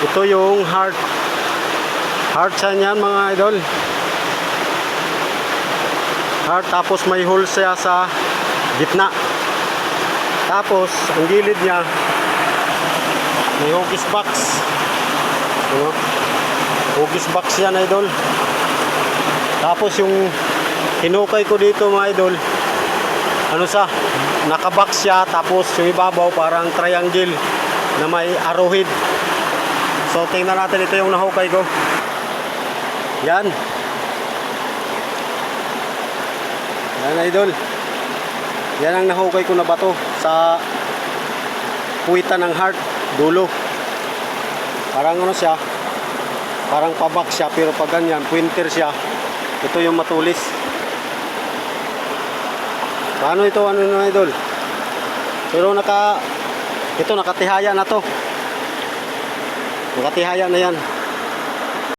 Ito yung heart. Heart siya yan mga idol. Heart, tapos may hole siya sa gitna. Tapos ang gilid niya may hugis box. Ano? Hugis box yan idol. Tapos yung hinukay ko dito mga idol, ano siya, nakabox siya, tapos yung ibabaw parang triangle na may arrowhead. So tingnan natin, ito yung nahukay ko. Yan. Yan idol. Yan ang nahukay ko na bato sa puwitan ng heart, dulo. Parang ano siya, parang pabak siya, pero pag ganyan, pointer siya. Ito yung matulis. Paano ito, ano na idol? Pero ito nakatihaya na to. Nakatihaya na yan.